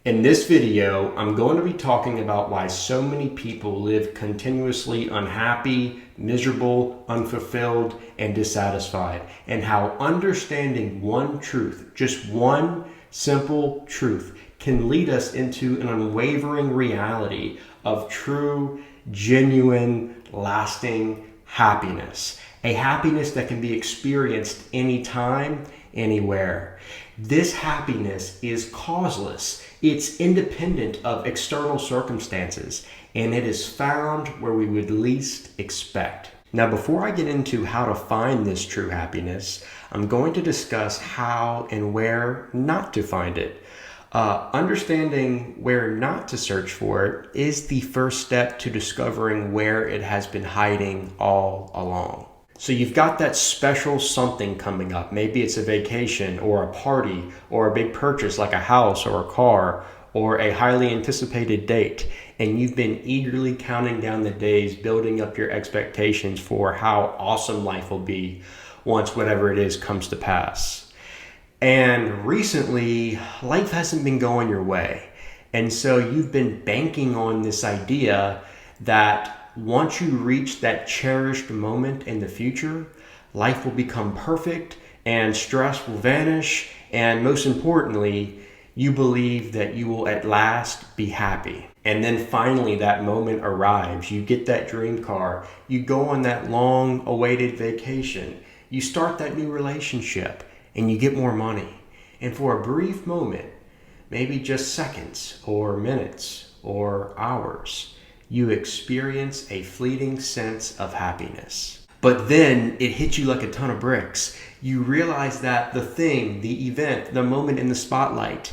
In this video, I'm going to be talking about why so many people live continuously unhappy, miserable, unfulfilled, and dissatisfied, and how understanding one truth, just one simple truth, can lead us into an unwavering reality of true, genuine, lasting happiness. A happiness that can be experienced anytime, anywhere. This happiness is causeless. It's independent of external circumstances, and it is found where we would least expect. Now, before I get into how to find this true happiness, I'm going to discuss how and where not to find it. Understanding where not to search for it is the first step to discovering where it has been hiding all along. So you've got that special something coming up. Maybe it's a vacation or a party or a big purchase like a house or a car or a highly anticipated date. And you've been eagerly counting down the days, building up your expectations for how awesome life will be once whatever it is comes to pass. And recently, life hasn't been going your way. And so you've been banking on this idea that once you reach that cherished moment in the future, life will become perfect and stress will vanish. And most importantly, you believe that you will at last be happy. And then finally that moment arrives. You get that dream car. You go on that long awaited vacation. You start that new relationship and you get more money. And for a brief moment, maybe just seconds or minutes or hours, you experience a fleeting sense of happiness. But then it hits you like a ton of bricks. You realize that the thing, the event, the moment in the spotlight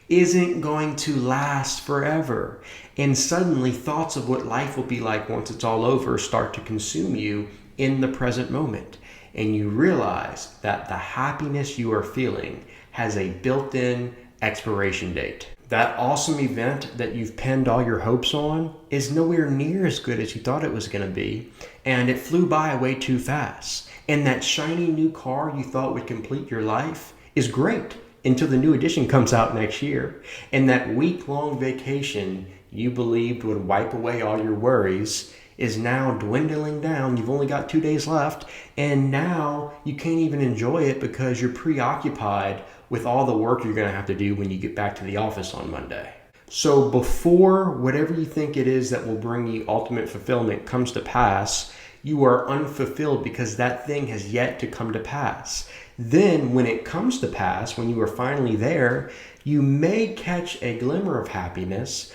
isn't going to last forever. And suddenly thoughts of what life will be like once it's all over start to consume you in the present moment. And you realize that the happiness you are feeling has a built-in expiration date. That awesome event that you've pinned all your hopes on is nowhere near as good as you thought it was going to be, and it flew by way too fast. And that shiny new car you thought would complete your life is great until the new edition comes out next year. And that week-long vacation you believed would wipe away all your worries is now dwindling down. You've only got 2 days left, and now you can't even enjoy it because you're preoccupied with all the work you're going to have to do when you get back to the office on Monday. So before whatever you think it is that will bring you ultimate fulfillment comes to pass, you are unfulfilled because that thing has yet to come to pass. Then when it comes to pass, when you are finally there, you may catch a glimmer of happiness,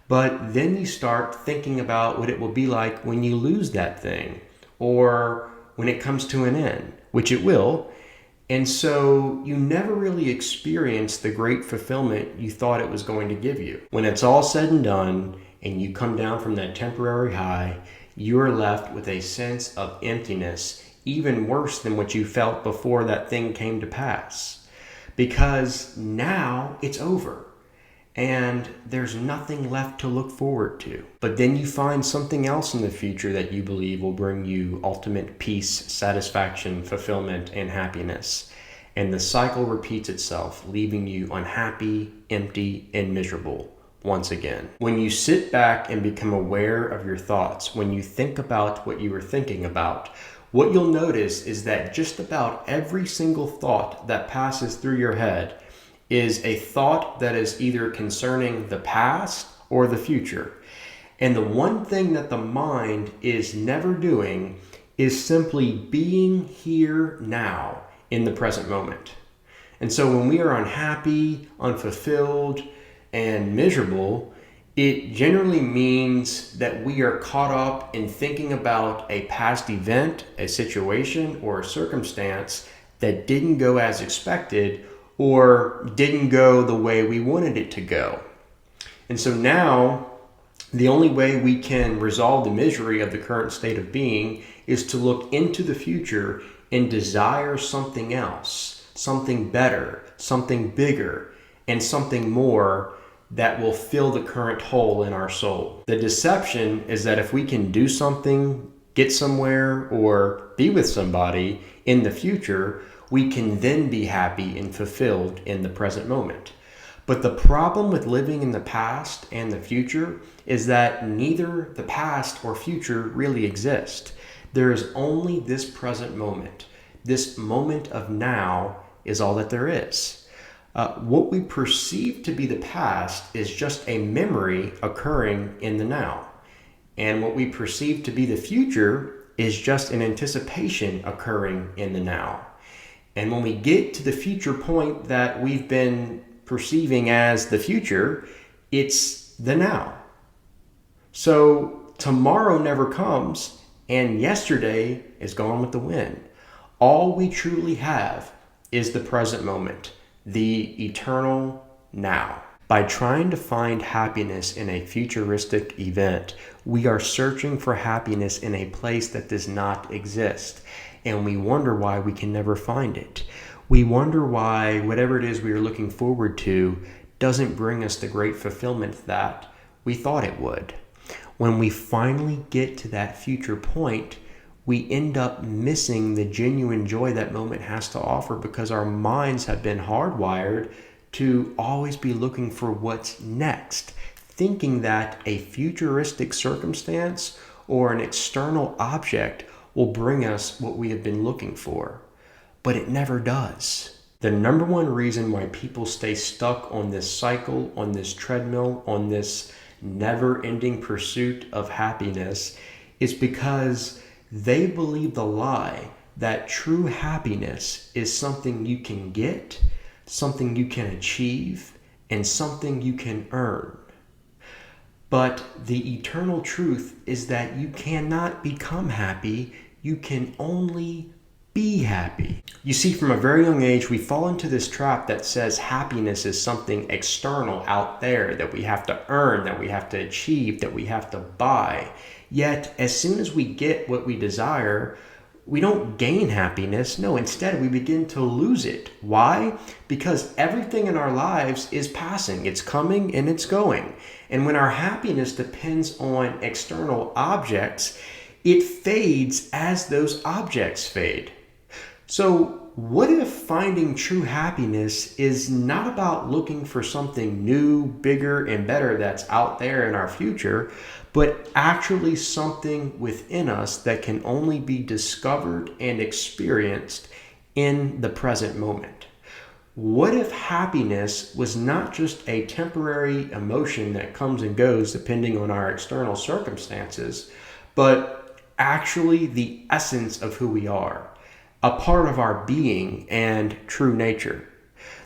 but then you start thinking about what it will be like when you lose that thing or when it comes to an end, which it will. And so you never really experience the great fulfillment you thought it was going to give you. When it's all said and done and you come down from that temporary high, you're left with a sense of emptiness, even worse than what you felt before that thing came to pass. Because now it's over and there's nothing left to look forward to. But then you find something else in the future that you believe will bring you ultimate peace, satisfaction, fulfillment, and happiness. And the cycle repeats itself, leaving you unhappy, empty, and miserable once again. When you sit back and become aware of your thoughts, when you think about what you were thinking about, what you'll notice is that just about every single thought that passes through your head is a thought that is either concerning the past or the future. And the one thing that the mind is never doing is simply being here now in the present moment. And so when we are unhappy, unfulfilled, and miserable, it generally means that we are caught up in thinking about a past event, a situation, or a circumstance that didn't go as expected or didn't go the way we wanted it to go. And so now, the only way we can resolve the misery of the current state of being is to look into the future and desire something else, something better, something bigger, and something more that will fill the current hole in our soul. The deception is that if we can do something, get somewhere, or be with somebody in the future, we can then be happy and fulfilled in the present moment. But the problem with living in the past and the future is that neither the past or future really exist. There is only this present moment. This moment of now is all that there is. What we perceive to be the past is just a memory occurring in the now. And what we perceive to be the future is just an anticipation occurring in the now. And when we get to the future point that we've been perceiving as the future, it's the now. So tomorrow never comes, and yesterday is gone with the wind. All we truly have is the present moment, the eternal now. By trying to find happiness in a futuristic event, we are searching for happiness in a place that does not exist, and we wonder why we can never find it. We wonder why whatever it is we are looking forward to doesn't bring us the great fulfillment that we thought it would. When we finally get to that future point, we end up missing the genuine joy that moment has to offer because our minds have been hardwired to always be looking for what's next, thinking that a futuristic circumstance or an external object will bring us what we have been looking for. But it never does. The number one reason why people stay stuck on this cycle, on this treadmill, on this never-ending pursuit of happiness is because they believe the lie that true happiness is something you can get, something you can achieve, and something you can earn. But the eternal truth is that you cannot become happy, you can only be happy. You see, from a very young age, we fall into this trap that says happiness is something external out there that we have to earn, that we have to achieve, that we have to buy. Yet, as soon as we get what we desire, we don't gain happiness. No, instead, we begin to lose it. Why? Because everything in our lives is passing. It's coming and it's going. And when our happiness depends on external objects, it fades as those objects fade. So what if finding true happiness is not about looking for something new, bigger, and better that's out there in our future, but actually something within us that can only be discovered and experienced in the present moment? What if happiness was not just a temporary emotion that comes and goes depending on our external circumstances, but actually the essence of who we are? A part of our being and true nature.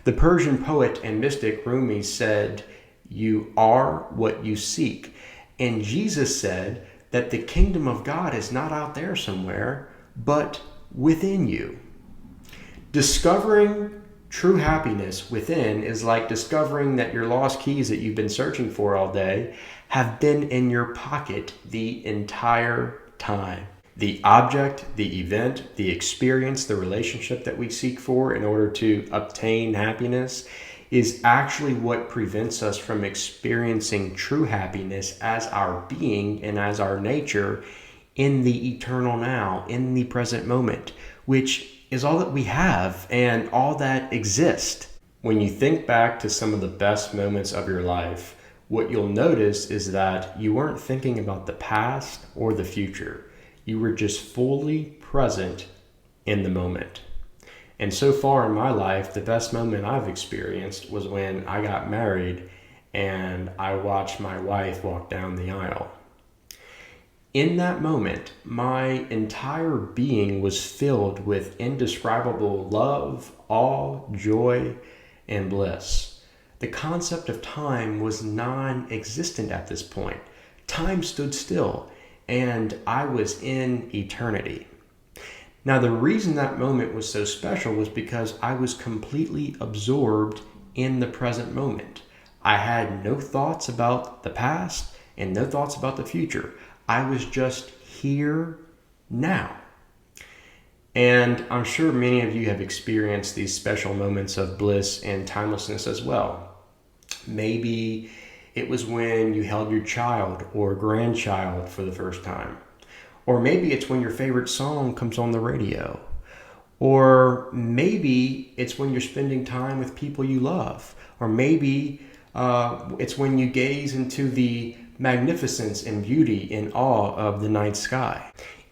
The Persian poet and mystic Rumi said, "You are what you seek." And Jesus said that the kingdom of God is not out there somewhere, but within you. Discovering true happiness within is like discovering that your lost keys that you've been searching for all day have been in your pocket the entire time. The object, the event, the experience, the relationship that we seek for in order to obtain happiness is actually what prevents us from experiencing true happiness as our being and as our nature in the eternal now, in the present moment, which is all that we have and all that exists. When you think back to some of the best moments of your life, what you'll notice is that you weren't thinking about the past or the future. You were just fully present in the moment. And so far in my life, the best moment I've experienced was when I got married and I watched my wife walk down the aisle. In that moment, my entire being was filled with indescribable love, awe, joy, and bliss. The concept of time was non-existent at this point. Time stood still, and I was in eternity. Now, the reason that moment was so special was because I was completely absorbed in the present moment. I had no thoughts about the past and no thoughts about the future. I was just here now. And I'm sure many of you have experienced these special moments of bliss and timelessness as well. Maybe it was when you held your child or grandchild for the first time. Or maybe it's when your favorite song comes on the radio. Or maybe it's when you're spending time with people you love. Or maybe it's when you gaze into the magnificence and beauty and awe of the night sky.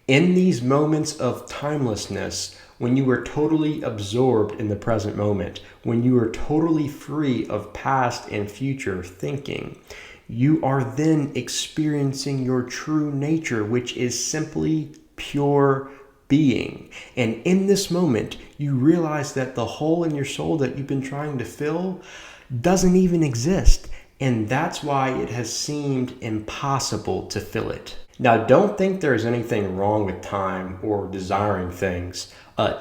In these moments of timelessness, when you are totally absorbed in the present moment, when you are totally free of past and future thinking, you are then experiencing your true nature, which is simply pure being. And in this moment, you realize that the hole in your soul that you've been trying to fill doesn't even exist. And that's why it has seemed impossible to fill it. Now, don't think there's anything wrong with time or desiring things.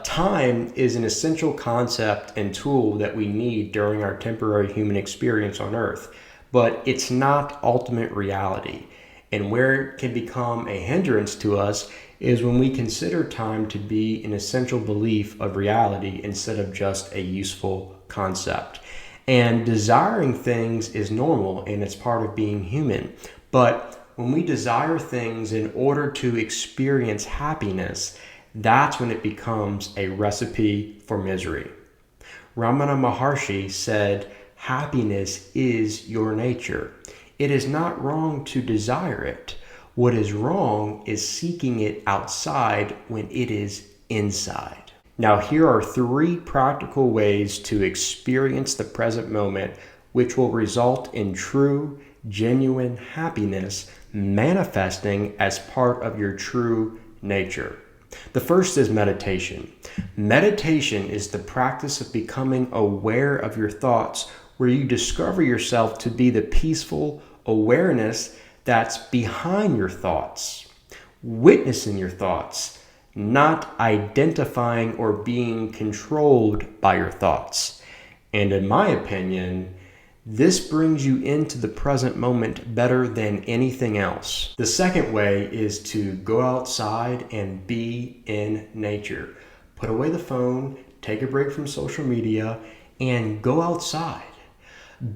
Time is an essential concept and tool that we need during our temporary human experience on Earth, but it's not ultimate reality. And where it can become a hindrance to us is when we consider time to be an essential belief of reality instead of just a useful concept. And desiring things is normal and it's part of being human. But when we desire things in order to experience happiness, that's when it becomes a recipe for misery. Ramana Maharshi said, "Happiness is your nature. It is not wrong to desire it. What is wrong is seeking it outside when it is inside." Now, here are 3 practical ways to experience the present moment, which will result in true, genuine happiness manifesting as part of your true nature. The first is meditation. Meditation is the practice of becoming aware of your thoughts, where you discover yourself to be the peaceful awareness that's behind your thoughts, witnessing your thoughts, not identifying or being controlled by your thoughts. And in my opinion, this brings you into the present moment better than anything else. The second way is to go outside and be in nature. Put away the phone, take a break from social media, and go outside.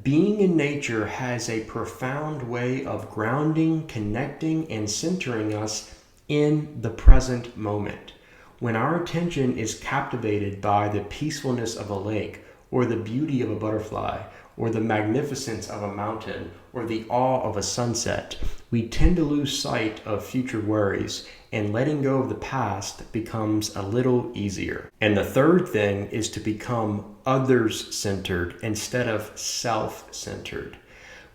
Being in nature has a profound way of grounding, connecting, and centering us in the present moment. When our attention is captivated by the peacefulness of a lake, or the beauty of a butterfly, or the magnificence of a mountain, or the awe of a sunset, we tend to lose sight of future worries, and letting go of the past becomes a little easier. And the third thing is to become others-centered instead of self-centered.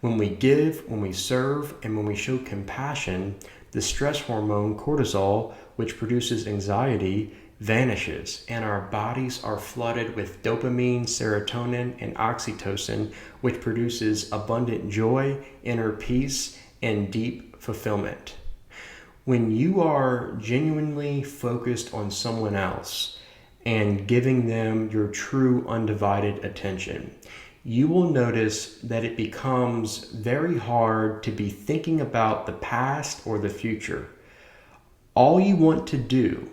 When we give, when we serve, and when we show compassion, the stress hormone cortisol, which produces anxiety, vanishes, and our bodies are flooded with dopamine, serotonin, and oxytocin, which produces abundant joy, inner peace, and deep fulfillment. When you are genuinely focused on someone else and giving them your true undivided attention, you will notice that it becomes very hard to be thinking about the past or the future. All you want to do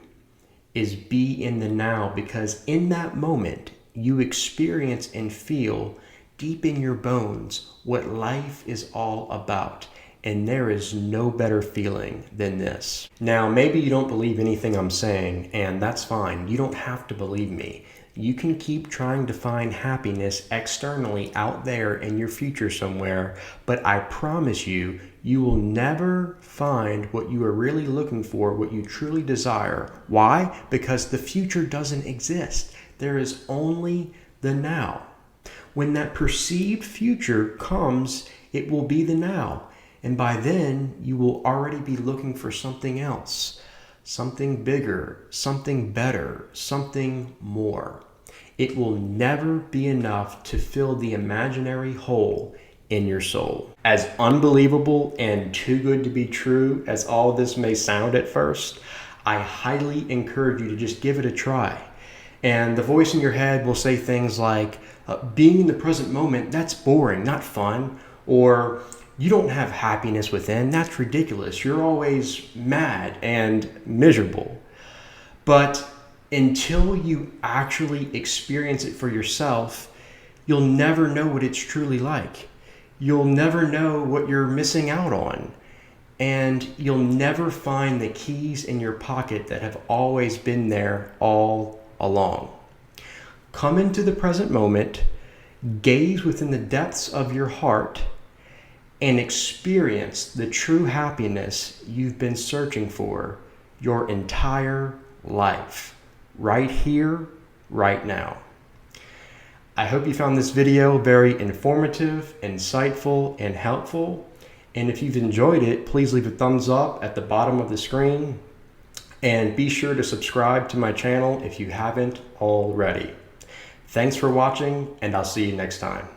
is be in the now, because in that moment you experience and feel deep in your bones what life is all about. And there is no better feeling than this. Now, maybe you don't believe anything I'm saying, and that's fine. You don't have to believe me. You can keep trying to find happiness externally out there in your future somewhere, but I promise you, you will never find what you are really looking for, what you truly desire. Why? Because the future doesn't exist. There is only the now. When that perceived future comes, it will be the now. And by then, you will already be looking for something else, something bigger, something better, something more. It will never be enough to fill the imaginary hole in your soul. As unbelievable and too good to be true as all this may sound at first, I highly encourage you to just give it a try. And the voice in your head will say things like, being in the present moment, that's boring, not fun. Or, you don't have happiness within, that's ridiculous. You're always mad and miserable. But until you actually experience it for yourself, you'll never know what it's truly like. You'll never know what you're missing out on. And you'll never find the keys in your pocket that have always been there all along. Come into the present moment, gaze within the depths of your heart, and experience the true happiness you've been searching for your entire life, right here, right now. I hope you found this video very informative, insightful, and helpful. And if you've enjoyed it, please leave a thumbs up at the bottom of the screen. And be sure to subscribe to my channel if you haven't already. Thanks for watching, and I'll see you next time.